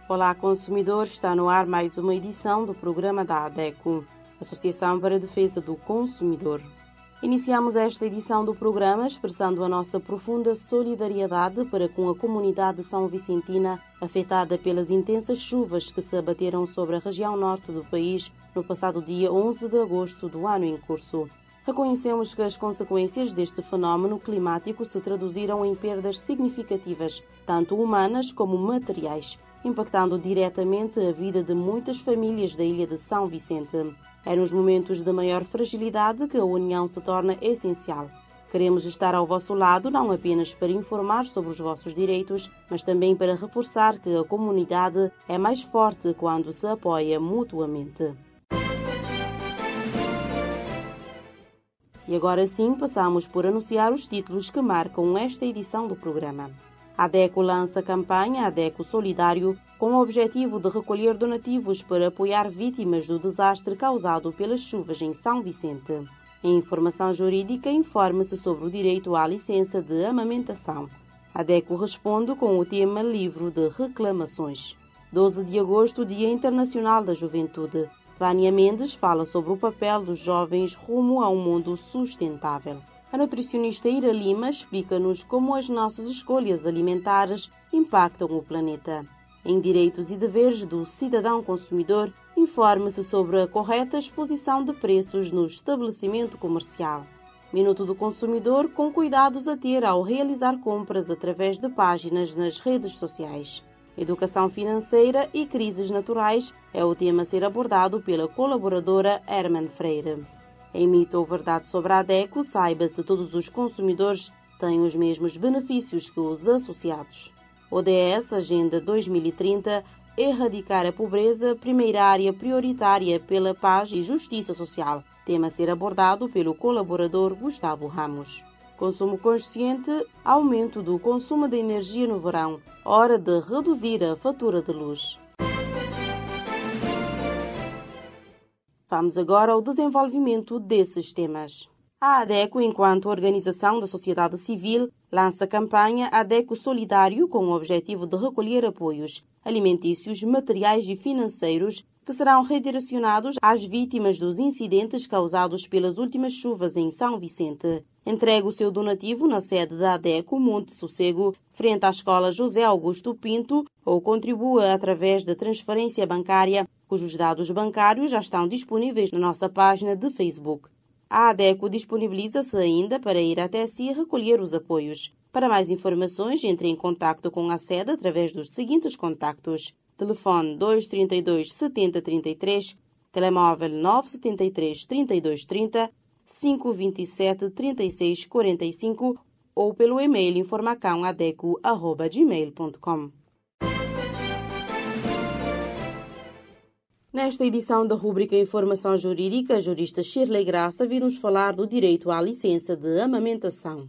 Olá, consumidor, está no ar mais uma edição do programa da ADECO, Associação para a Defesa do Consumidor. Iniciamos esta edição do programa expressando a nossa profunda solidariedade para com a comunidade são vicentina afetada pelas intensas chuvas que se abateram sobre a região norte do país no passado dia 11 de agosto do ano em curso. Reconhecemos que as consequências deste fenómeno climático se traduziram em perdas significativas, tanto humanas como materiais, impactando diretamente a vida de muitas famílias da ilha de São Vicente. É nos momentos de maior fragilidade que a união se torna essencial. Queremos estar ao vosso lado não apenas para informar sobre os vossos direitos, mas também para reforçar que a comunidade é mais forte quando se apoia mutuamente. E agora sim, passamos por anunciar os títulos que marcam esta edição do programa. A ADECO lança a campanha ADECO Solidário com o objetivo de recolher donativos para apoiar vítimas do desastre causado pelas chuvas em São Vicente. Em informação jurídica, informa-se sobre o direito à licença de amamentação. A ADECO responde com o tema Livro de Reclamações. 12 de agosto, Dia Internacional da Juventude. Vânia Mendes fala sobre o papel dos jovens rumo a um mundo sustentável. A nutricionista Ira Lima explica-nos como as nossas escolhas alimentares impactam o planeta. Em Direitos e Deveres do Cidadão Consumidor, informe-se sobre a correta exposição de preços no estabelecimento comercial. Minuto do Consumidor com cuidados a ter ao realizar compras através de páginas nas redes sociais. Educação financeira e crises naturais é o tema a ser abordado pela colaboradora Herman Freire. Em Mito ou Verdade sobre a ADECO, saiba se todos os consumidores têm os mesmos benefícios que os associados. ODS Agenda 2030, erradicar a pobreza, primeira área prioritária pela paz e justiça social. Tema a ser abordado pelo colaborador Gustavo Ramos. Consumo consciente, aumento do consumo de energia no verão. Hora de reduzir a fatura de luz. Vamos agora ao desenvolvimento desses temas. A ADECO, enquanto organização da sociedade civil, lança a campanha ADECO Solidário com o objetivo de recolher apoios alimentícios, materiais e financeiros que serão redirecionados às vítimas dos incidentes causados pelas últimas chuvas em São Vicente. Entregue o seu donativo na sede da ADECO Monte Sossego, frente à Escola José Augusto Pinto, ou contribua através da transferência bancária, cujos dados bancários já estão disponíveis na nossa página de Facebook. A ADECO disponibiliza-se ainda para ir até si recolher os apoios. Para mais informações, entre em contato com a sede através dos seguintes contactos: telefone 232 70 33, telemóvel 973 32 30, 527 36 45 ou pelo e-mail informacãoadeco@gmail.com. Nesta edição da rúbrica Informação Jurídica, a jurista Shirley Graça vir-nos falar do direito à licença de amamentação.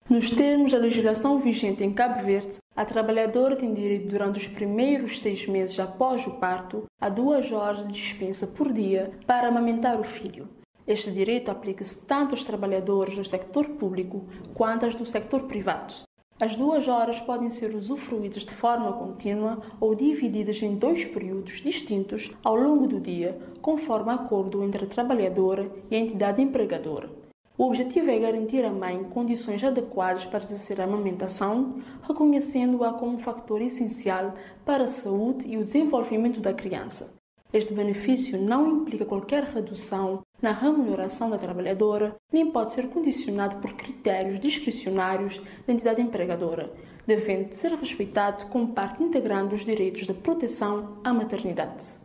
Nos termos da legislação vigente em Cabo Verde, a trabalhadora tem direito durante os primeiros 6 meses após o parto a 2 horas de dispensa por dia para amamentar o filho. Este direito aplica-se tanto aos trabalhadores do sector público quanto aos do sector privado. As 2 horas podem ser usufruídas de forma contínua ou divididas em 2 períodos distintos ao longo do dia, conforme acordo entre a trabalhadora e a entidade empregadora. O objetivo é garantir à mãe condições adequadas para exercer a amamentação, reconhecendo-a como um fator essencial para a saúde e o desenvolvimento da criança. Este benefício não implica qualquer redução na remuneração da trabalhadora, nem pode ser condicionado por critérios discricionários da entidade empregadora, devendo ser respeitado como parte integrante dos direitos de proteção à maternidade.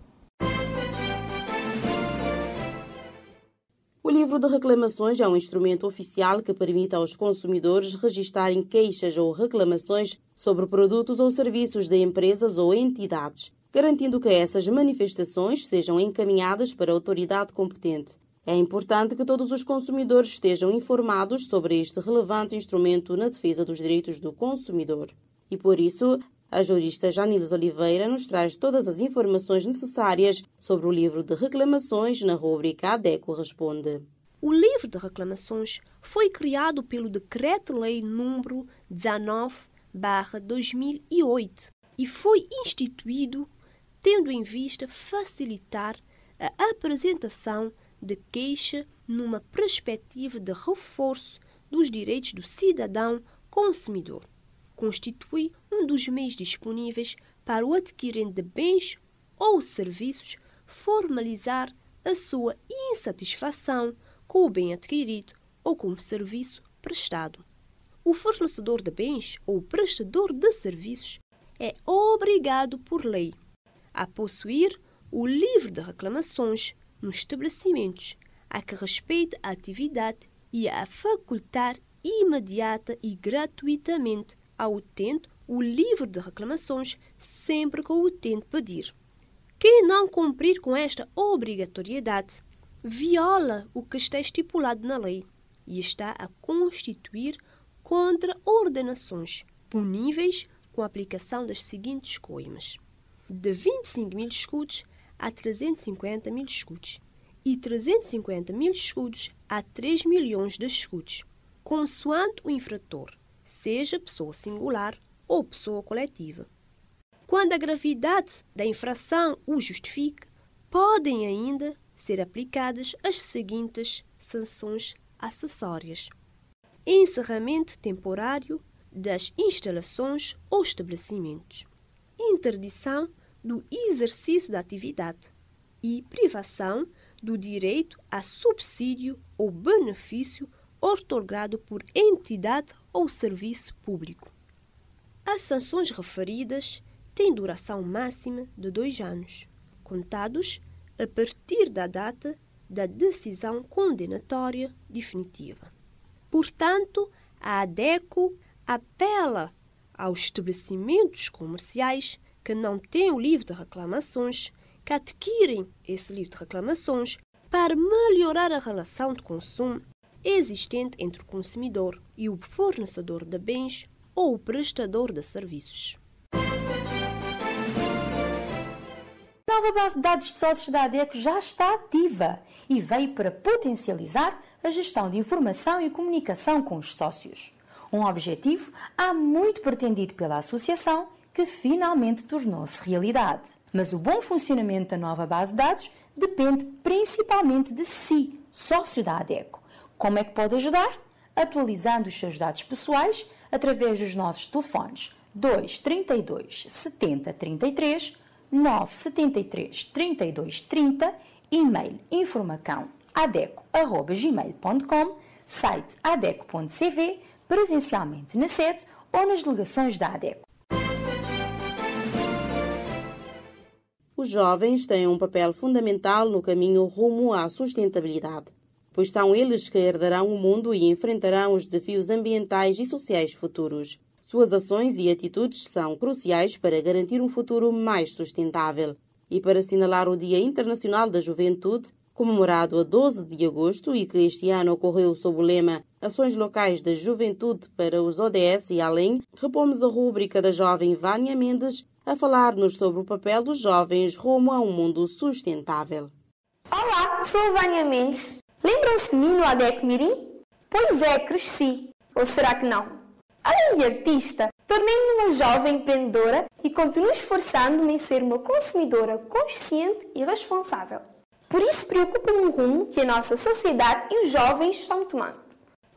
O livro de reclamações é um instrumento oficial que permite aos consumidores registarem queixas ou reclamações sobre produtos ou serviços de empresas ou entidades, garantindo que essas manifestações sejam encaminhadas para a autoridade competente. É importante que todos os consumidores estejam informados sobre este relevante instrumento na defesa dos direitos do consumidor. E por isso, a jurista Janiles Oliveira nos traz todas as informações necessárias sobre o livro de reclamações na rúbrica ADECO Responde. O livro de reclamações foi criado pelo Decreto-Lei nº 19/2008 e foi instituído tendo em vista facilitar a apresentação de queixa numa perspectiva de reforço dos direitos do cidadão consumidor. Constitui um dos meios disponíveis para o adquirente de bens ou serviços formalizar a sua insatisfação com o bem adquirido ou com o serviço prestado. O fornecedor de bens ou prestador de serviços é obrigado por lei a possuir o livro de reclamações nos estabelecimentos a que respeita a atividade e a facultar imediata e gratuitamente ao utente o livro de reclamações sempre que o utente pedir. Quem não cumprir com esta obrigatoriedade viola o que está estipulado na lei e está a constituir contra-ordenações puníveis com a aplicação das seguintes coimas: de 25 mil escudos a 350 mil escudos e 350 mil escudos a 3 milhões de escudos, consoante o infrator, seja pessoa singular ou pessoa coletiva. Quando a gravidade da infração o justifique, podem ainda ser aplicadas as seguintes sanções acessórias: encerramento temporário das instalações ou estabelecimentos, interdição do exercício da atividade e privação do direito a subsídio ou benefício outorgado por entidade ou serviço público. As sanções referidas têm duração máxima de 2 anos, contados a partir da data da decisão condenatória definitiva. Portanto, a ADECO apela aos estabelecimentos comerciais que não têm o livro de reclamações, que adquirem esse livro de reclamações para melhorar a relação de consumo existente entre o consumidor e o fornecedor de bens ou o prestador de serviços. A nova base de dados de sócios da ADECO já está ativa e veio para potencializar a gestão de informação e comunicação com os sócios. Um objetivo há muito pretendido pela associação que finalmente tornou-se realidade. Mas o bom funcionamento da nova base de dados depende principalmente de si, sócio da ADECO. Como é que pode ajudar? Atualizando os seus dados pessoais através dos nossos telefones 232 70 33, 973 32 30, e-mail informacão@adeco@gmail.com, site adeco.cv, presencialmente na sede ou nas delegações da ADECO. Os jovens têm um papel fundamental no caminho rumo à sustentabilidade, pois são eles que herdarão o mundo e enfrentarão os desafios ambientais e sociais futuros. Suas ações e atitudes são cruciais para garantir um futuro mais sustentável. E para assinalar o Dia Internacional da Juventude, comemorado a 12 de agosto e que este ano ocorreu sob o lema Ações Locais da Juventude para os ODS e além, repomos a rúbrica da jovem Vânia Mendes a falar-nos sobre o papel dos jovens rumo a um mundo sustentável. Olá, sou a Vânia Mendes. Lembram-se de mim no ADECO Mirim? Pois é, cresci. Ou será que não? Além de artista, tornei-me uma jovem empreendedora e continuo esforçando-me em ser uma consumidora consciente e responsável. Por isso preocupa-me o rumo que a nossa sociedade e os jovens estão tomando.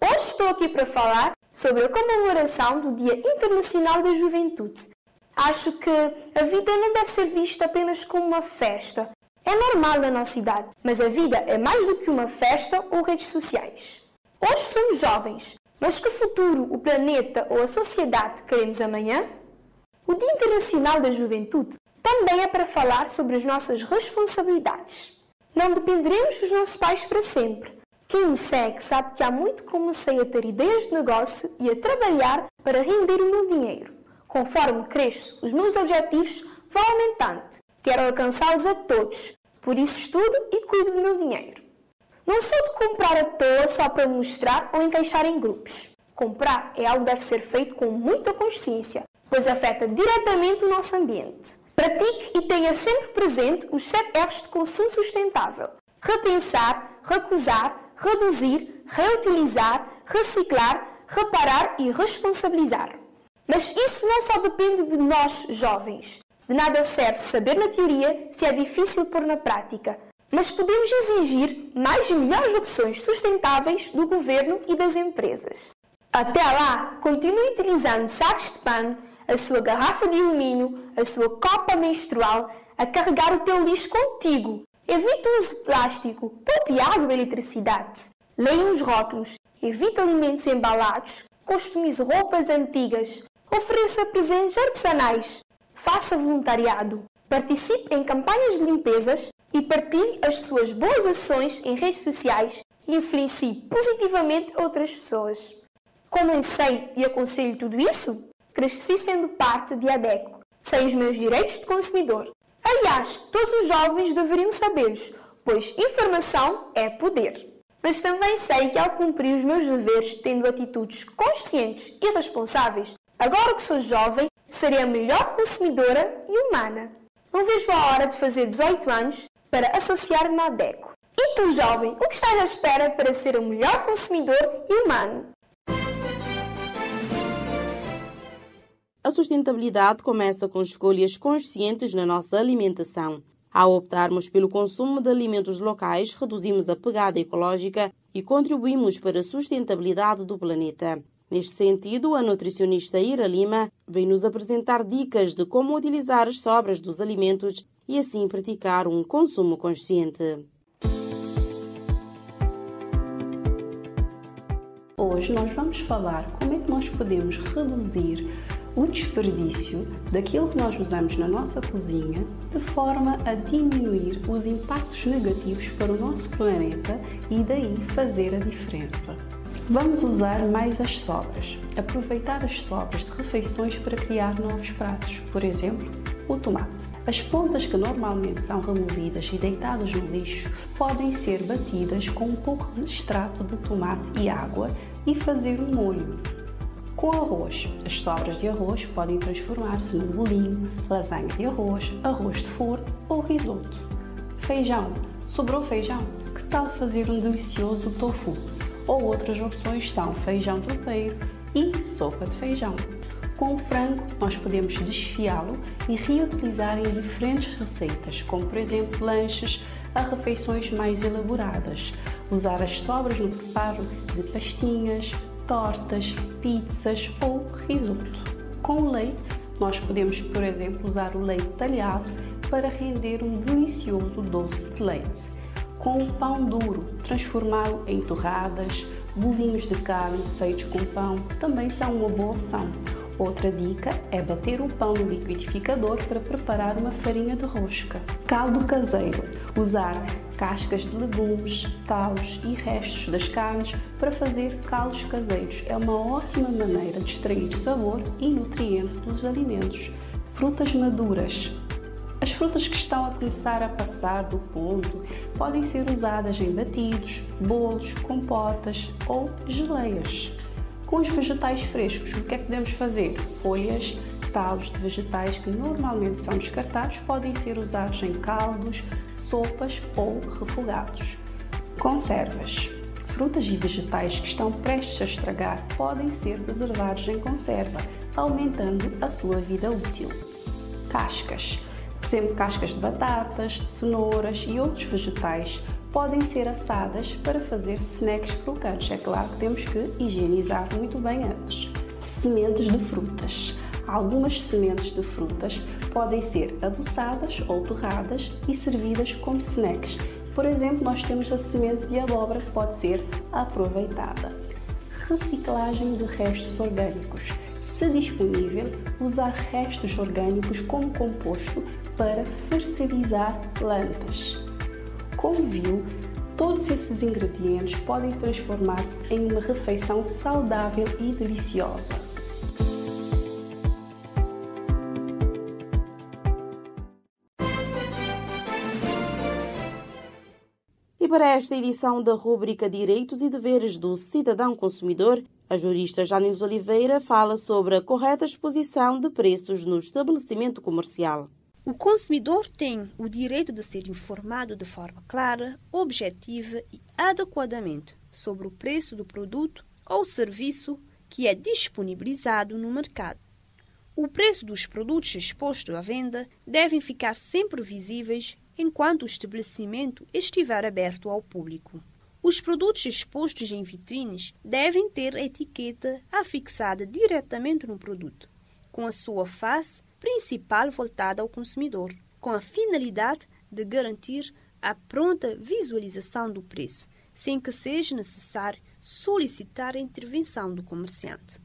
Hoje estou aqui para falar sobre a comemoração do Dia Internacional da Juventude. Acho que a vida não deve ser vista apenas como uma festa. É normal na nossa idade, mas a vida é mais do que uma festa ou redes sociais. Hoje somos jovens, mas que futuro o planeta ou a sociedade queremos amanhã? O Dia Internacional da Juventude também é para falar sobre as nossas responsabilidades. Não dependeremos dos nossos pais para sempre. Quem me segue sabe que há muito comecei a ter ideias de negócio e a trabalhar para render o meu dinheiro. Conforme cresço, os meus objetivos vão aumentando. Quero alcançá-los a todos. Por isso estudo e cuido do meu dinheiro. Não sou de comprar à toa só para mostrar ou encaixar em grupos. Comprar é algo que deve ser feito com muita consciência, pois afeta diretamente o nosso ambiente. Pratique e tenha sempre presente os 7 R's de consumo sustentável: repensar, recusar, reduzir, reutilizar, reciclar, reparar e responsabilizar. Mas isso não só depende de nós, jovens. De nada serve saber na teoria se é difícil pôr na prática. Mas podemos exigir mais e melhores opções sustentáveis do governo e das empresas. Até lá, continue utilizando sacos de pano, a sua garrafa de alumínio, a sua copa menstrual, a carregar o teu lixo contigo. Evite o uso de plástico, poupe água e eletricidade. Leia os rótulos, evite alimentos embalados, customize roupas antigas, ofereça presentes artesanais, faça voluntariado, participe em campanhas de limpezas e partilhe as suas boas ações em redes sociais e influencie positivamente outras pessoas. Como eu sei e aconselho tudo isso? Cresci sendo parte de ADECO. Sei os meus direitos de consumidor. Aliás, todos os jovens deveriam sabê-los, pois informação é poder. Mas também sei que ao cumprir os meus deveres tendo atitudes conscientes e responsáveis, agora que sou jovem, serei a melhor consumidora e humana. Não vejo a hora de fazer 18 anos para associar-me à ADECO. E tu, jovem, o que estás à espera para ser o melhor consumidor e humano? A sustentabilidade começa com escolhas conscientes na nossa alimentação. Ao optarmos pelo consumo de alimentos locais, reduzimos a pegada ecológica e contribuímos para a sustentabilidade do planeta. Neste sentido, a nutricionista Ira Lima vem nos apresentar dicas de como utilizar as sobras dos alimentos e assim praticar um consumo consciente. Hoje nós vamos falar como é que nós podemos reduzir o desperdício daquilo que nós usamos na nossa cozinha de forma a diminuir os impactos negativos para o nosso planeta e daí fazer a diferença. Vamos usar mais as sobras. Aproveitar as sobras de refeições para criar novos pratos. Por exemplo, o tomate. As pontas que normalmente são removidas e deitadas no lixo podem ser batidas com um pouco de extrato de tomate e água e fazer um molho. Com arroz, as sobras de arroz podem transformar-se num bolinho, lasanha de arroz, arroz de forno ou risoto. Feijão. Sobrou feijão? Que tal fazer um delicioso tofu? Ou outras opções são feijão tropeiro e sopa de feijão. Com o frango, nós podemos desfiá-lo e reutilizar em diferentes receitas, como por exemplo lanches a refeições mais elaboradas. Usar as sobras no preparo de pastinhas, tortas, pizzas ou risoto. Com o leite, nós podemos, por exemplo, usar o leite talhado para render um delicioso doce de leite. Com o pão duro, transformá-lo em torradas, bolinhos de carne feitos com pão também são uma boa opção. Outra dica é bater o pão no liquidificador para preparar uma farinha de rosca. Caldo caseiro. Usar cascas de legumes, talos e restos das carnes para fazer caldos caseiros. É uma ótima maneira de extrair sabor e nutriente dos alimentos. Frutas maduras. As frutas que estão a começar a passar do ponto podem ser usadas em batidos, bolos, compotas ou geleias. Com os vegetais frescos, o que é que podemos fazer? Folhas, talos de vegetais que normalmente são descartados podem ser usados em caldos, sopas ou refogados. Conservas. Frutas e vegetais que estão prestes a estragar podem ser preservados em conserva, aumentando a sua vida útil. Cascas. Por exemplo, cascas de batatas, de cenouras e outros vegetais podem ser assadas para fazer snacks crocantes. É claro que temos que higienizar muito bem antes. Sementes de frutas. Algumas sementes de frutas podem ser adoçadas ou torradas e servidas como snacks. Por exemplo, nós temos a semente de abóbora que pode ser aproveitada. Reciclagem de restos orgânicos. Se disponível, usar restos orgânicos como composto para fertilizar plantas. Como viu, todos esses ingredientes podem transformar-se em uma refeição saudável e deliciosa. E para esta edição da rúbrica Direitos e Deveres do Cidadão Consumidor, a jurista Janice Oliveira fala sobre a correta exposição de preços no estabelecimento comercial. O consumidor tem o direito de ser informado de forma clara, objetiva e adequadamente sobre o preço do produto ou serviço que é disponibilizado no mercado. O preço dos produtos expostos à venda devem ficar sempre visíveis enquanto o estabelecimento estiver aberto ao público. Os produtos expostos em vitrines devem ter a etiqueta afixada diretamente no produto, com a sua face principal voltada ao consumidor, com a finalidade de garantir a pronta visualização do preço, sem que seja necessário solicitar a intervenção do comerciante.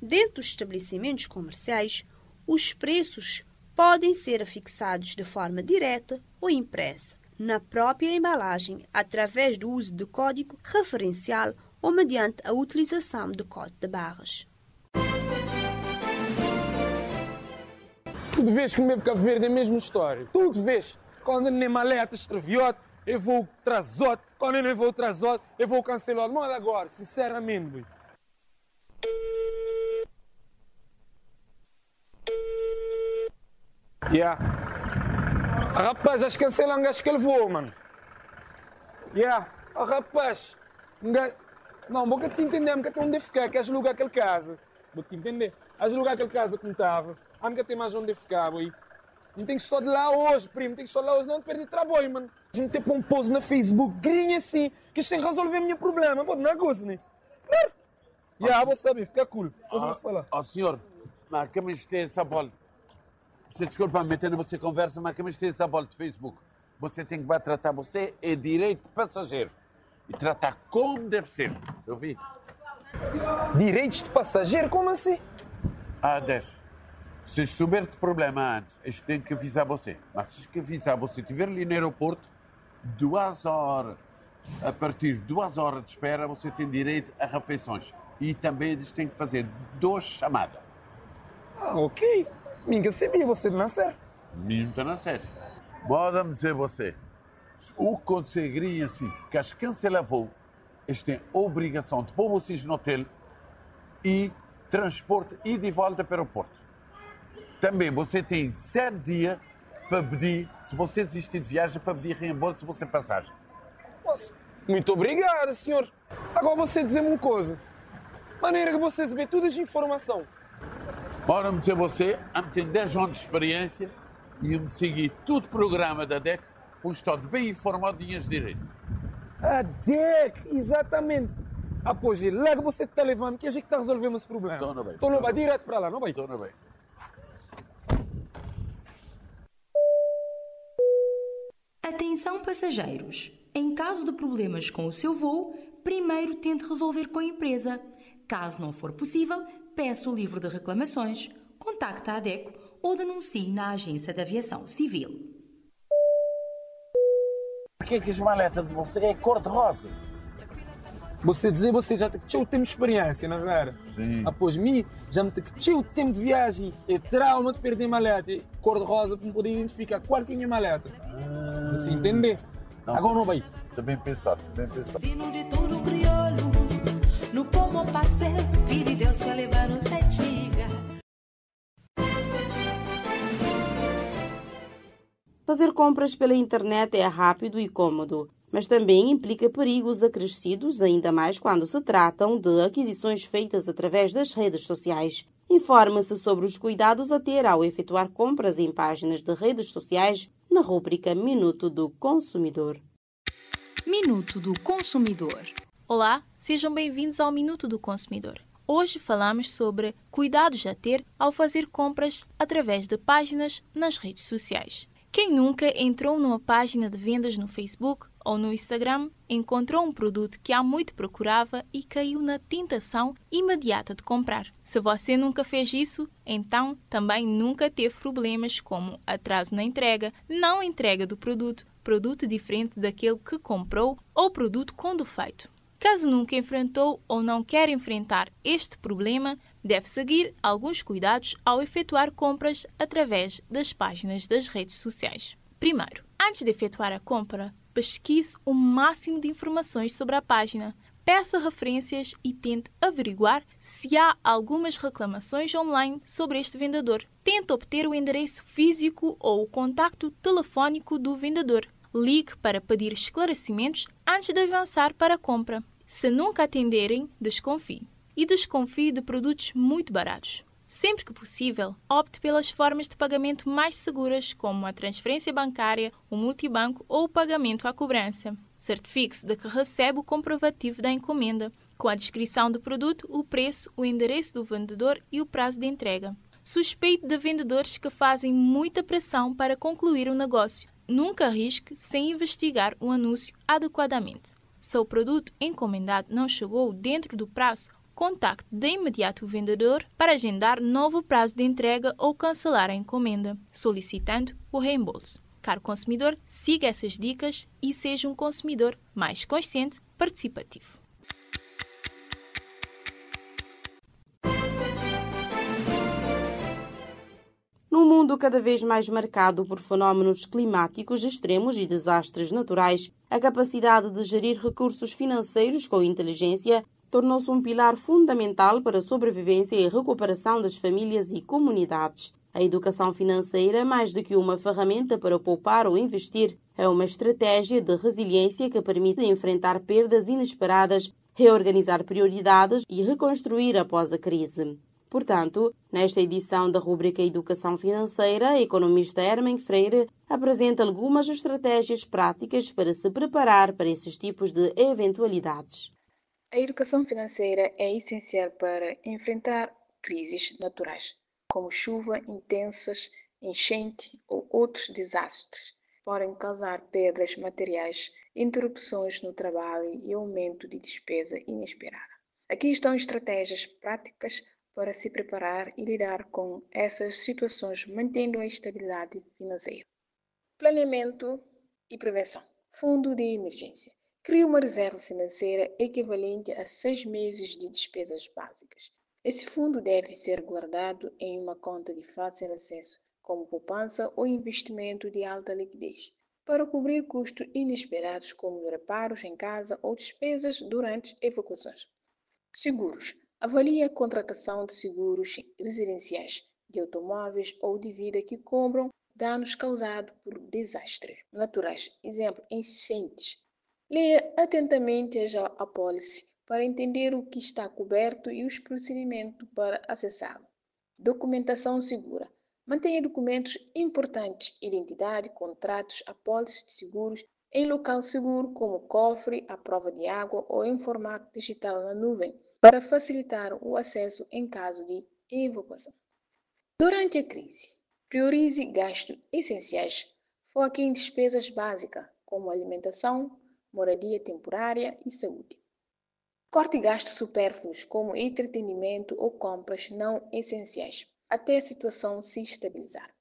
Dentro dos estabelecimentos comerciais, os preços podem ser afixados de forma direta ou impressa, na própria embalagem, através do uso de código referencial ou mediante a utilização de código de barras. Tudo vês que o meu Cabo Verde é a mesma história. Tudo vês. Quando eu nem maleta extraviote, eu vou trazote. Quando eu nem vou trazote, eu vou cancelar. Mas agora, sinceramente, boy. Rapaz, acho que cancelam um gajo que ele voa, mano. Rapaz. Não, vou te entender, porque onde ficar, queres alugar aquela casa. Vou te entender. Vais alugar aquela casa como estava. Nunca tem mais onde ficar, boy. Não tem que estar de lá hoje, primo. Tem que estar de lá hoje, não te perder trabalho, mano. A gente tem que pôr um post na Facebook, grinha assim, que isto tem que resolver o meu problema. Pode, não é coisa, né? Vou saber, fica cool. Depois vamos falar. Senhor, mas que me tem essa bola? Você desculpa me meter na você conversa, mas que me tem essa bola de Facebook? Você tem que tratar você é direito de passageiro. E tratar como deve ser. Eu vi. Direitos de passageiro? Como assim? Desce. Se souber de problema antes, eu tenho que avisar você. Mas se que avisar você, estiver ali no aeroporto, 2 horas. A partir de 2 horas de espera, você tem direito a refeições. E também eles têm que fazer 2 chamadas. Ok. Ninguém sabia, você não nascer. Não está na série. Bora-me dizer você. O conseguiria assim, que as cancelam voo, eles têm a obrigação de pôr vocês no hotel e transporte e de volta para o aeroporto. Também você tem 7 dias para pedir, se você desistir de viagem, para pedir reembolso se você passagem. Muito obrigado, senhor. Agora você dizer-me uma coisa. Maneira que você sabe toda essa informação. Bora-me dizer você, tem 10 anos de experiência e me seguir todo o programa da DEC, um estado bem informado de minhas direitos. A DEC, exatamente. Pois, logo você está levando, que a gente está resolvendo esse problema. Então não vai. Então não vai, direto para lá, não vai? Então não vai. Atenção passageiros! Em caso de problemas com o seu voo, primeiro tente resolver com a empresa. Caso não for possível, peça o livro de reclamações, contacte a ADECO ou denuncie na Agência de Aviação Civil. Por que as maletas de você é cor-de-rosa? Você já tem o tempo de experiência, não é? Sim. Após mim, já me tem o tempo de viagem. É trauma de perder maleta. Cor-de-rosa para me poder identificar qual que é a minha maleta. Você entende? Não. Agora não vai. Está bem pensado, bem pensado. De todo crioulo, no como passeio, pedi Deus para levar no tetiga. Fazer compras pela internet é rápido e cômodo, mas também implica perigos acrescidos, ainda mais quando se tratam de aquisições feitas através das redes sociais. Informe-se sobre os cuidados a ter ao efetuar compras em páginas de redes sociais na rúbrica Minuto do Consumidor. Minuto do Consumidor. Olá, sejam bem-vindos ao Minuto do Consumidor. Hoje falamos sobre cuidados a ter ao fazer compras através de páginas nas redes sociais. Quem nunca entrou numa página de vendas no Facebook ou no Instagram, encontrou um produto que há muito procurava e caiu na tentação imediata de comprar? Se você nunca fez isso, então também nunca teve problemas como atraso na entrega, não entrega do produto, produto diferente daquele que comprou ou produto com defeito. Caso nunca enfrentou ou não quer enfrentar este problema, deve seguir alguns cuidados ao efetuar compras através das páginas das redes sociais. Primeiro, antes de efetuar a compra, pesquise o máximo de informações sobre a página. Peça referências e tente averiguar se há algumas reclamações online sobre este vendedor. Tente obter o endereço físico ou o contacto telefónico do vendedor. Ligue para pedir esclarecimentos antes de avançar para a compra. Se nunca atenderem, desconfie. E desconfie de produtos muito baratos. Sempre que possível, opte pelas formas de pagamento mais seguras, como a transferência bancária, o multibanco ou o pagamento à cobrança. Certifique-se de que recebe o comprovativo da encomenda, com a descrição do produto, o preço, o endereço do vendedor e o prazo de entrega. Suspeite de vendedores que fazem muita pressão para concluir o negócio. Nunca arrisque sem investigar o anúncio adequadamente. Se o produto encomendado não chegou dentro do prazo, contacte de imediato o vendedor para agendar novo prazo de entrega ou cancelar a encomenda, solicitando o reembolso. Caro consumidor, siga essas dicas e seja um consumidor mais consciente e participativo. Num mundo cada vez mais marcado por fenómenos climáticos extremos e desastres naturais, a capacidade de gerir recursos financeiros com inteligência tornou-se um pilar fundamental para a sobrevivência e recuperação das famílias e comunidades. A educação financeira, mais do que uma ferramenta para poupar ou investir, é uma estratégia de resiliência que permite enfrentar perdas inesperadas, reorganizar prioridades e reconstruir após a crise. Portanto, nesta edição da rubrica Educação Financeira, a economista Hermen Freire apresenta algumas estratégias práticas para se preparar para esses tipos de eventualidades. A educação financeira é essencial para enfrentar crises naturais, como chuva intensas, enchente ou outros desastres. Podem causar perdas materiais, interrupções no trabalho e aumento de despesa inesperada. Aqui estão estratégias práticas para se preparar e lidar com essas situações, mantendo a estabilidade financeira. Planeamento e prevenção. Fundo de emergência. Crie uma reserva financeira equivalente a 6 meses de despesas básicas. Esse fundo deve ser guardado em uma conta de fácil acesso, como poupança ou investimento de alta liquidez, para cobrir custos inesperados como reparos em casa ou despesas durante evacuações. Seguros. Avalie a contratação de seguros residenciais, de automóveis ou de vida que cobram danos causados por desastres naturais, exemplo, enchentes. Leia atentamente a apólice para entender o que está coberto e os procedimentos para acessá-lo. Documentação segura. Mantenha documentos importantes, identidade, contratos, apólices de seguros, em local seguro como cofre, à prova de água ou em formato digital na nuvem, para facilitar o acesso em caso de evacuação. Durante a crise, priorize gastos essenciais. Foque em despesas básicas, como alimentação, moradia temporária e saúde. Corte gastos supérfluos, como entretenimento ou compras não essenciais, até a situação se estabilizar.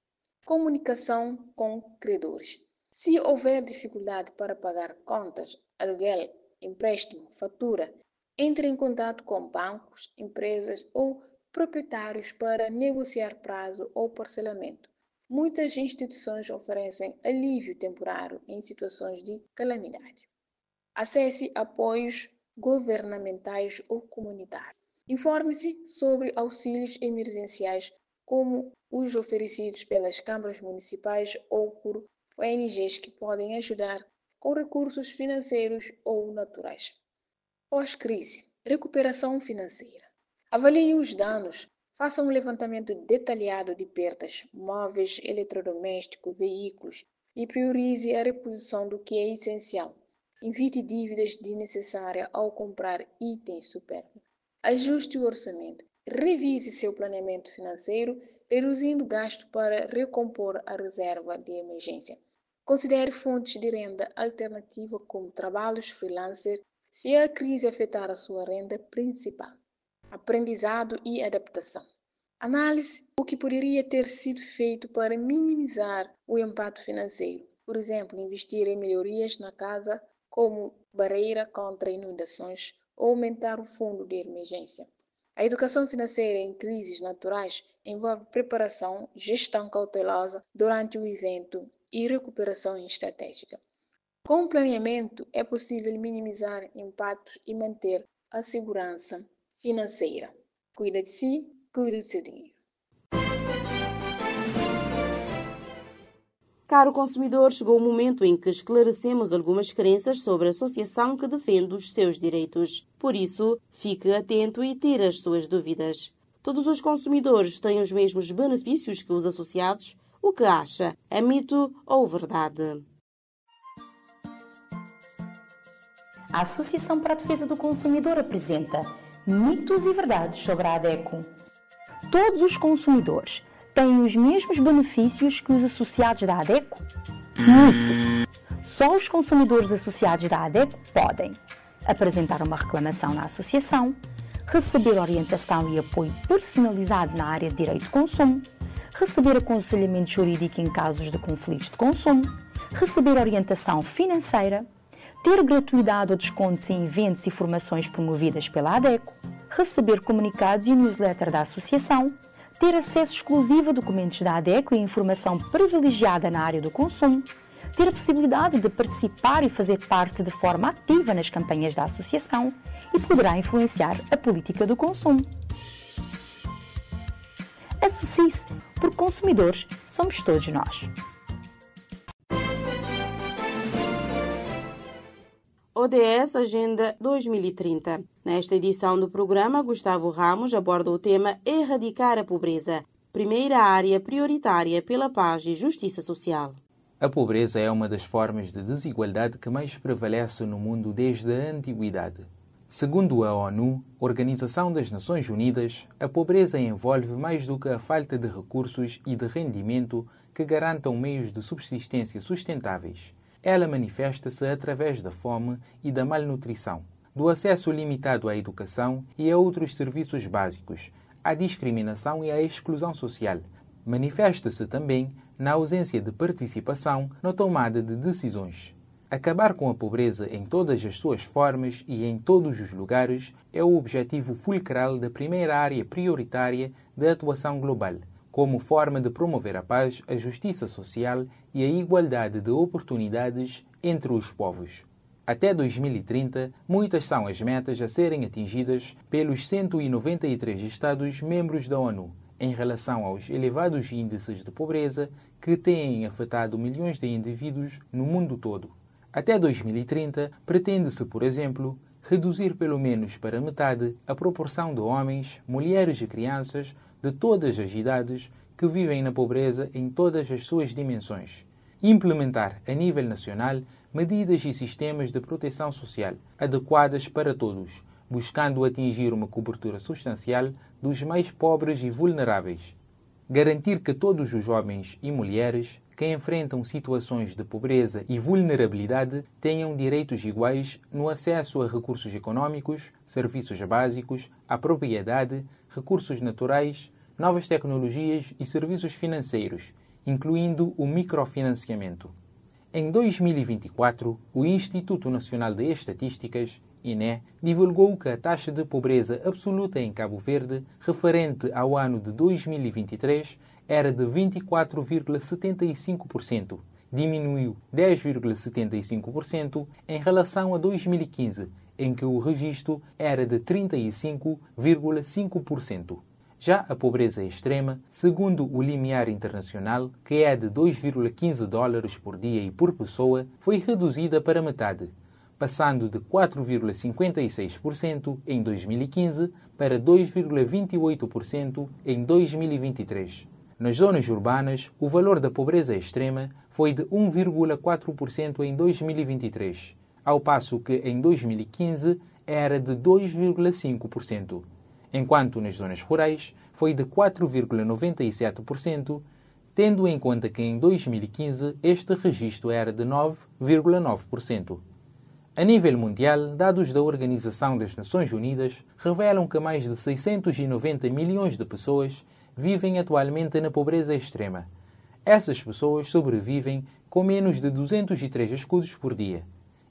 Comunicação com credores. Se houver dificuldade para pagar contas, aluguel, empréstimo, fatura, entre em contato com bancos, empresas ou proprietários para negociar prazo ou parcelamento. Muitas instituições oferecem alívio temporário em situações de calamidade. Acesse apoios governamentais ou comunitários. Informe-se sobre auxílios emergenciais como os oferecidos pelas câmaras municipais ou por ONGs que podem ajudar com recursos financeiros ou naturais. Pós-crise, recuperação financeira. Avalie os danos, faça um levantamento detalhado de perdas, móveis, eletrodomésticos, veículos e priorize a reposição do que é essencial. Evite dívidas desnecessárias ao comprar itens supérfluos. Ajuste o orçamento. Revise seu planeamento financeiro, reduzindo gasto para recompor a reserva de emergência. Considere fontes de renda alternativa como trabalhos freelancer se a crise afetar a sua renda principal. Aprendizado e adaptação. Analise o que poderia ter sido feito para minimizar o impacto financeiro. Por exemplo, investir em melhorias na casa, como barreira contra inundações, ou aumentar o fundo de emergência. A educação financeira em crises naturais envolve preparação, gestão cautelosa durante o evento e recuperação estratégica. Com planeamento, é possível minimizar impactos e manter a segurança financeira. Cuida de si, cuida do seu dinheiro. Caro consumidor, chegou o momento em que esclarecemos algumas crenças sobre a associação que defende os seus direitos. Por isso, fique atento e tire as suas dúvidas. Todos os consumidores têm os mesmos benefícios que os associados? O que acha? É mito ou verdade? A Associação para a Defesa do Consumidor apresenta mitos e verdades sobre a ADECO. Todos os consumidores têm os mesmos benefícios que os associados da ADECO? Mito. Só os consumidores associados da ADECO podem apresentar uma reclamação na associação, receber orientação e apoio personalizado na área de direito de consumo, receber aconselhamento jurídico em casos de conflitos de consumo, receber orientação financeira, ter gratuidade ou descontos em eventos e formações promovidas pela ADECO, receber comunicados e newsletter da associação, ter acesso exclusivo a documentos da ADECO e informação privilegiada na área do consumo, ter a possibilidade de participar e fazer parte de forma ativa nas campanhas da associação e poderá influenciar a política do consumo. Associe-se, porque consumidores somos todos nós. ODS Agenda 2030. Nesta edição do programa, Gustavo Ramos aborda o tema Erradicar a Pobreza, primeira área prioritária pela paz e justiça social. A pobreza é uma das formas de desigualdade que mais prevalece no mundo desde a antiguidade. Segundo a ONU, Organização das Nações Unidas, a pobreza envolve mais do que a falta de recursos e de rendimento que garantam meios de subsistência sustentáveis. Ela manifesta-se através da fome e da malnutrição, do acesso limitado à educação e a outros serviços básicos, à discriminação e à exclusão social. Manifesta-se também na ausência de participação na tomada de decisões. Acabar com a pobreza em todas as suas formas e em todos os lugares é o objetivo fulcral da primeira área prioritária de atuação global, como forma de promover a paz, a justiça social e a igualdade de oportunidades entre os povos. Até 2030, muitas são as metas a serem atingidas pelos 193 Estados-membros da ONU, em relação aos elevados índices de pobreza que têm afetado milhões de indivíduos no mundo todo. Até 2030, pretende-se, por exemplo, reduzir pelo menos para metade a proporção de homens, mulheres e crianças de todas as idades que vivem na pobreza em todas as suas dimensões. Implementar, a nível nacional, medidas e sistemas de proteção social adequadas para todos, buscando atingir uma cobertura substancial dos mais pobres e vulneráveis. Garantir que todos os homens e mulheres que enfrentam situações de pobreza e vulnerabilidade tenham direitos iguais no acesso a recursos econômicos, serviços básicos, à propriedade, recursos naturais, novas tecnologias e serviços financeiros, incluindo o microfinanciamento. Em 2024, o Instituto Nacional de Estatísticas, INE, divulgou que a taxa de pobreza absoluta em Cabo Verde, referente ao ano de 2023, era de 24,75%, diminuiu 10,75% em relação a 2015, em que o registro era de 35,5%. Já a pobreza extrema, segundo o limiar internacional, que é de $2,15 por dia e por pessoa, foi reduzida para metade, passando de 4,56% em 2015 para 2,28% em 2023. Nas zonas urbanas, o valor da pobreza extrema foi de 1,4% em 2023, ao passo que em 2015 era de 2,5%, enquanto nas zonas rurais foi de 4,97%, tendo em conta que em 2015 este registro era de 9,9%. A nível mundial, dados da Organização das Nações Unidas revelam que mais de 690 milhões de pessoas vivem atualmente na pobreza extrema. Essas pessoas sobrevivem com menos de 203 escudos por dia.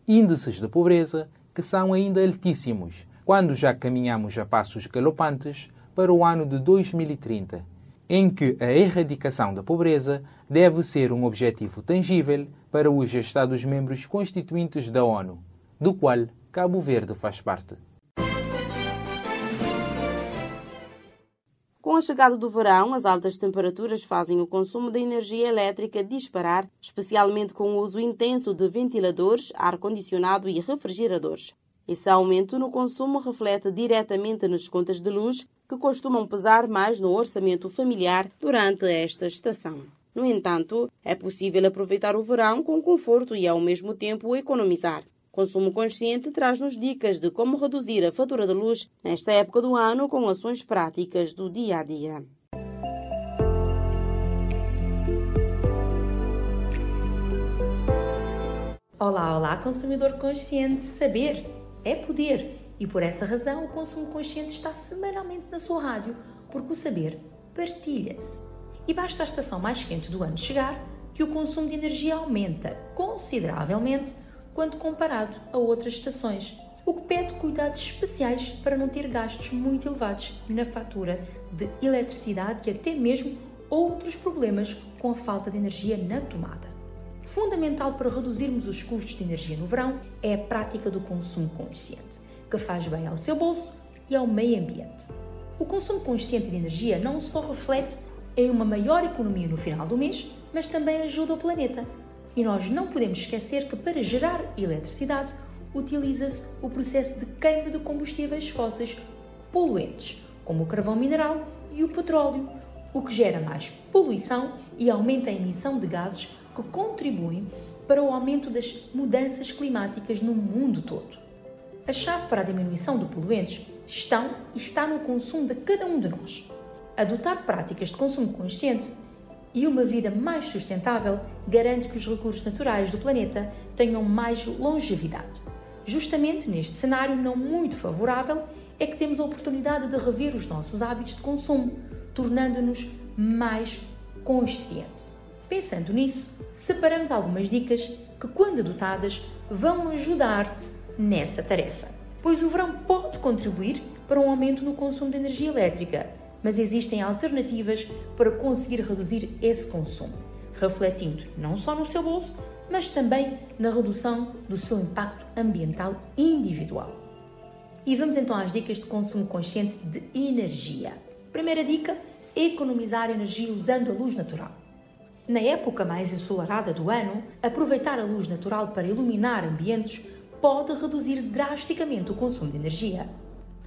Índices de pobreza que são ainda altíssimos, quando já caminhamos a passos galopantes para o ano de 2030, em que a erradicação da pobreza deve ser um objetivo tangível para os Estados-membros constituintes da ONU, do qual Cabo Verde faz parte. Com a chegada do verão, as altas temperaturas fazem o consumo de energia elétrica disparar, especialmente com o uso intenso de ventiladores, ar-condicionado e refrigeradores. Esse aumento no consumo reflete diretamente nas contas de luz, que costumam pesar mais no orçamento familiar durante esta estação. No entanto, é possível aproveitar o verão com conforto e, ao mesmo tempo, economizar. Consumo Consciente traz-nos dicas de como reduzir a fatura de luz nesta época do ano com ações práticas do dia a dia. Olá, olá, consumidor consciente. Saber é poder e por essa razão o Consumo Consciente está semanalmente na sua rádio, porque o saber partilha-se. E basta a estação mais quente do ano chegar que o consumo de energia aumenta consideravelmente quando comparado a outras estações, o que pede cuidados especiais para não ter gastos muito elevados na fatura de eletricidade e até mesmo outros problemas com a falta de energia na tomada. Fundamental para reduzirmos os custos de energia no verão é a prática do consumo consciente, que faz bem ao seu bolso e ao meio ambiente. O consumo consciente de energia não só reflete em uma maior economia no final do mês, mas também ajuda o planeta. E nós não podemos esquecer que para gerar eletricidade utiliza-se o processo de queima de combustíveis fósseis poluentes, como o carvão mineral e o petróleo, o que gera mais poluição e aumenta a emissão de gases que contribuem para o aumento das mudanças climáticas no mundo todo. A chave para a diminuição de poluentes está no consumo de cada um de nós. Adotar práticas de consumo consciente e uma vida mais sustentável garante que os recursos naturais do planeta tenham mais longevidade. Justamente neste cenário não muito favorável é que temos a oportunidade de rever os nossos hábitos de consumo, tornando-nos mais conscientes. Pensando nisso, separamos algumas dicas que, quando adotadas, vão ajudar-te nessa tarefa. Pois o verão pode contribuir para um aumento no consumo de energia elétrica, mas existem alternativas para conseguir reduzir esse consumo, refletindo não só no seu bolso, mas também na redução do seu impacto ambiental individual. E vamos então às dicas de consumo consciente de energia. Primeira dica: economizar energia usando a luz natural. Na época mais ensolarada do ano, aproveitar a luz natural para iluminar ambientes pode reduzir drasticamente o consumo de energia.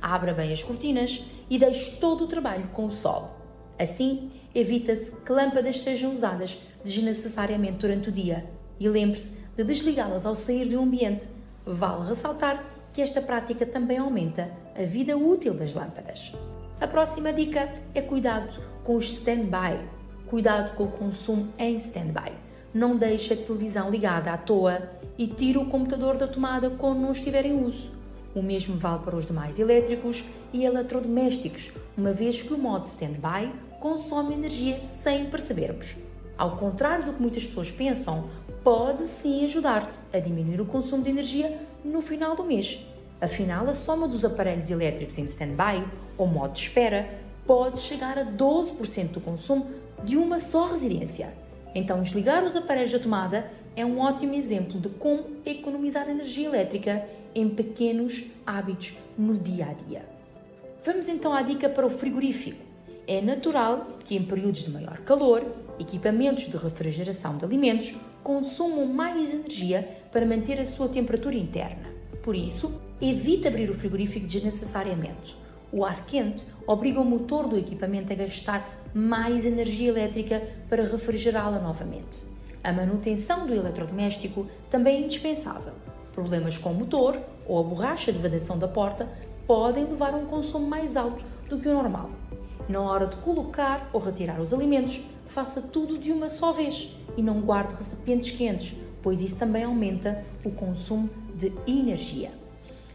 Abra bem as cortinas e deixe todo o trabalho com o sol. Assim, evita-se que lâmpadas sejam usadas desnecessariamente durante o dia e lembre-se de desligá-las ao sair de um ambiente. Vale ressaltar que esta prática também aumenta a vida útil das lâmpadas. A próxima dica é cuidado com os stand-by. Cuidado com o consumo em stand-by. Não deixe a televisão ligada à toa e tire o computador da tomada quando não estiver em uso. O mesmo vale para os demais elétricos e eletrodomésticos, uma vez que o modo stand-by consome energia sem percebermos. Ao contrário do que muitas pessoas pensam, pode sim ajudar-te a diminuir o consumo de energia no final do mês. Afinal, a soma dos aparelhos elétricos em stand-by, ou modo de espera, pode chegar a 12% do consumo de uma só residência. Então, desligar os aparelhos da tomada é um ótimo exemplo de como economizar energia elétrica em pequenos hábitos no dia a dia. Vamos então à dica para o frigorífico. É natural que em períodos de maior calor, equipamentos de refrigeração de alimentos consumam mais energia para manter a sua temperatura interna. Por isso, evite abrir o frigorífico desnecessariamente. O ar quente obriga o motor do equipamento a gastar mais energia elétrica para refrigerá-la novamente. A manutenção do eletrodoméstico também é indispensável. Problemas com o motor ou a borracha de vedação da porta podem levar a um consumo mais alto do que o normal. Na hora de colocar ou retirar os alimentos, faça tudo de uma só vez e não guarde recipientes quentes, pois isso também aumenta o consumo de energia.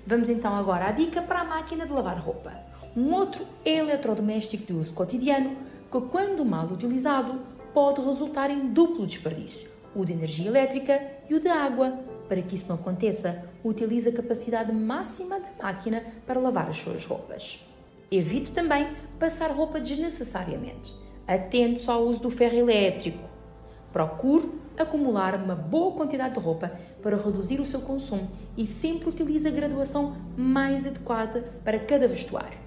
Vamos então agora à dica para a máquina de lavar roupa. Um outro eletrodoméstico de uso cotidiano que, quando mal utilizado, pode resultar em duplo desperdício, o de energia elétrica e o de água. Para que isso não aconteça, utilize a capacidade máxima da máquina para lavar as suas roupas. Evite também passar roupa desnecessariamente. Atente ao uso do ferro elétrico. Procure acumular uma boa quantidade de roupa para reduzir o seu consumo e sempre utilize a graduação mais adequada para cada vestuário.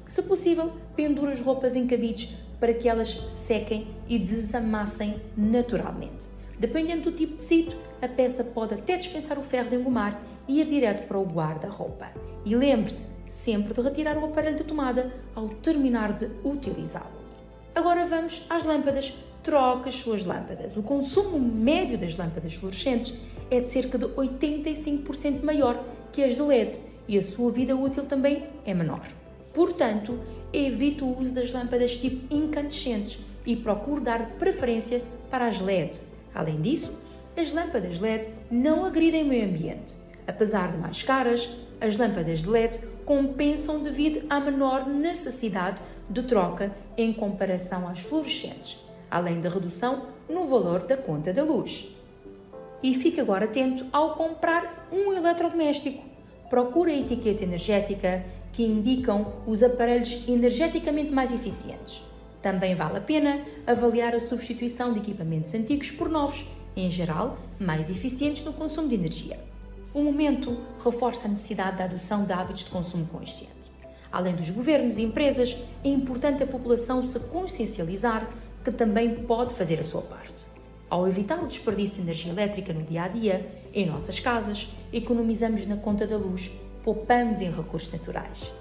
Se possível, pendure as roupas em cabides para que elas sequem e desamassem naturalmente. Dependendo do tipo de tecido, a peça pode até dispensar o ferro de engomar e ir direto para o guarda-roupa. E lembre-se sempre de retirar o aparelho de tomada ao terminar de utilizá-lo. Agora vamos às lâmpadas. Troque as suas lâmpadas. O consumo médio das lâmpadas fluorescentes é de cerca de 85% maior que as de LED e a sua vida útil também é menor. Portanto, evite o uso das lâmpadas tipo incandescentes e procure dar preferência para as LED. Além disso, as lâmpadas LED não agridem o meio ambiente. Apesar de mais caras, as lâmpadas de LED compensam devido à menor necessidade de troca em comparação às fluorescentes, além da redução no valor da conta da luz. E fique agora atento ao comprar um eletrodoméstico. Procure a etiqueta energética que indicam os aparelhos energeticamente mais eficientes. Também vale a pena avaliar a substituição de equipamentos antigos por novos, em geral, mais eficientes no consumo de energia. O momento reforça a necessidade da adoção de hábitos de consumo consciente. Além dos governos e empresas, é importante a população se consciencializar que também pode fazer a sua parte. Ao evitar o desperdício de energia elétrica no dia-a-dia, em nossas casas, economizamos na conta da luz, poupamos em recursos naturais.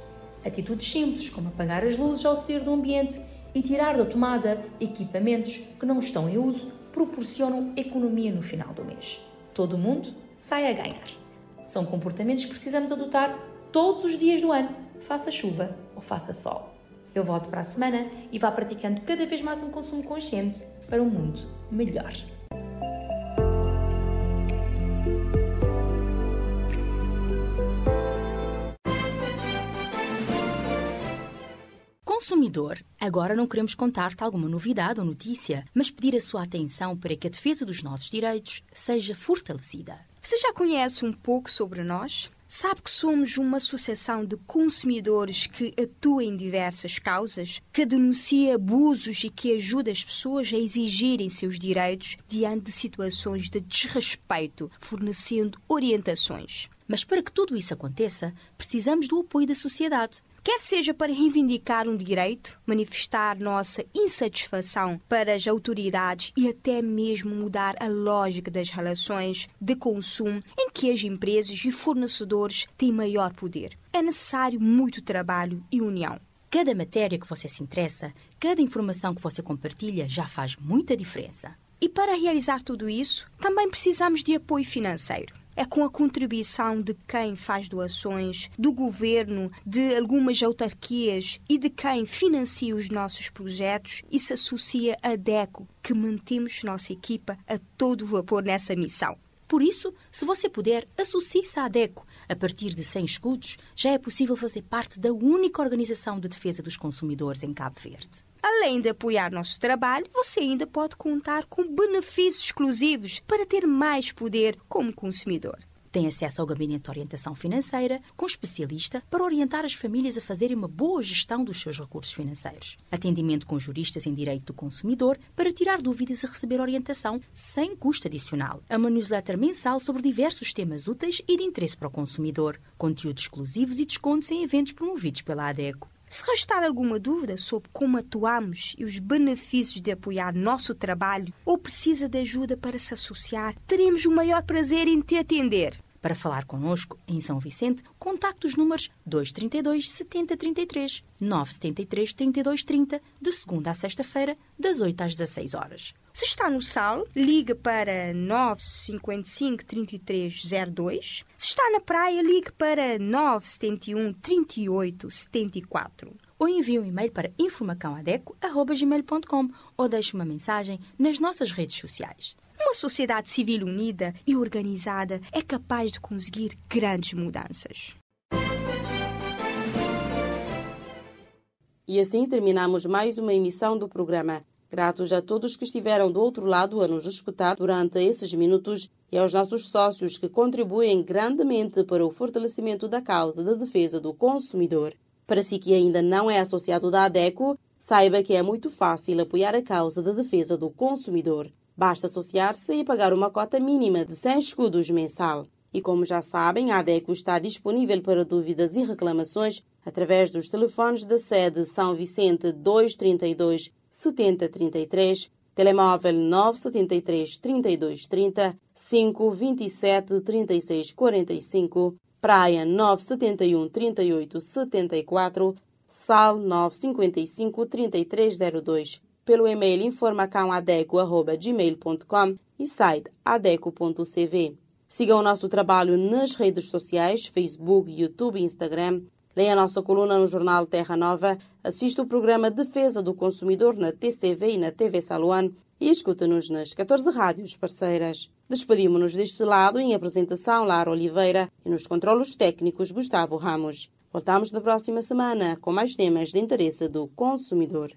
Atitudes simples, como apagar as luzes ao sair do ambiente e tirar da tomada equipamentos que não estão em uso, proporcionam economia no final do mês. Todo mundo sai a ganhar. São comportamentos que precisamos adotar todos os dias do ano, faça chuva ou faça sol. Eu volto para a semana e vá praticando cada vez mais um consumo consciente para um mundo melhor. Consumidor, agora não queremos contar-te alguma novidade ou notícia, mas pedir a sua atenção para que a defesa dos nossos direitos seja fortalecida. Você já conhece um pouco sobre nós? Sabe que somos uma associação de consumidores que atua em diversas causas, que denuncia abusos e que ajuda as pessoas a exigirem seus direitos diante de situações de desrespeito, fornecendo orientações. Mas para que tudo isso aconteça, precisamos do apoio da sociedade. Quer seja para reivindicar um direito, manifestar nossa insatisfação para as autoridades e até mesmo mudar a lógica das relações de consumo em que as empresas e fornecedores têm maior poder. É necessário muito trabalho e união. Cada matéria que você se interessa, cada informação que você compartilha já faz muita diferença. E para realizar tudo isso, também precisamos de apoio financeiro. É com a contribuição de quem faz doações, do governo, de algumas autarquias e de quem financia os nossos projetos e se associa à DECO que mantemos nossa equipa a todo vapor nessa missão. Por isso, se você puder, associe-se à DECO. A partir de 100 escudos, já é possível fazer parte da única organização de defesa dos consumidores em Cabo Verde. Além de apoiar nosso trabalho, você ainda pode contar com benefícios exclusivos para ter mais poder como consumidor. Tem acesso ao gabinete de orientação financeira, com especialista para orientar as famílias a fazerem uma boa gestão dos seus recursos financeiros. Atendimento com juristas em direito do consumidor para tirar dúvidas e receber orientação sem custo adicional. É uma newsletter mensal sobre diversos temas úteis e de interesse para o consumidor. Conteúdos exclusivos e descontos em eventos promovidos pela ADECO. Se restar alguma dúvida sobre como atuamos e os benefícios de apoiar nosso trabalho ou precisa de ajuda para se associar, teremos o maior prazer em te atender. Para falar connosco, em São Vicente, contacte os números 232 7033, 973 3230, de segunda a sexta-feira, das 8 às 16 horas. Se está no Sal, ligue para 955 3302. Se está na praia, ligue para 971 38 74. Ou envie um e-mail para informacãoadeco@gmail.com ou deixe uma mensagem nas nossas redes sociais. Uma sociedade civil unida e organizada é capaz de conseguir grandes mudanças. E assim terminamos mais uma emissão do programa. Gratos a todos que estiveram do outro lado a nos escutar durante esses minutos e aos nossos sócios que contribuem grandemente para o fortalecimento da causa de defesa do consumidor. Para si que ainda não é associado da ADECO, saiba que é muito fácil apoiar a causa de defesa do consumidor. Basta associar-se e pagar uma cota mínima de 100 escudos mensal. E como já sabem, a ADECO está disponível para dúvidas e reclamações através dos telefones da sede São Vicente 232 7033 Telemóvel 973 32 30 527 36 45, Praia 971 38 74, Sal 955 3302. Pelo e-mail informacãoadeco@gmail.com e site adeco.cv. Siga o nosso trabalho nas redes sociais, Facebook, YouTube e Instagram. Leia a nossa coluna no jornal Terra Nova, assista o programa Defesa do Consumidor na TCV e na TV Saluan e escuta-nos nas 14 rádios parceiras. Despedimos-nos deste lado em apresentação Lara Oliveira e nos controlos técnicos Gustavo Ramos. Voltamos na próxima semana com mais temas de interesse do consumidor.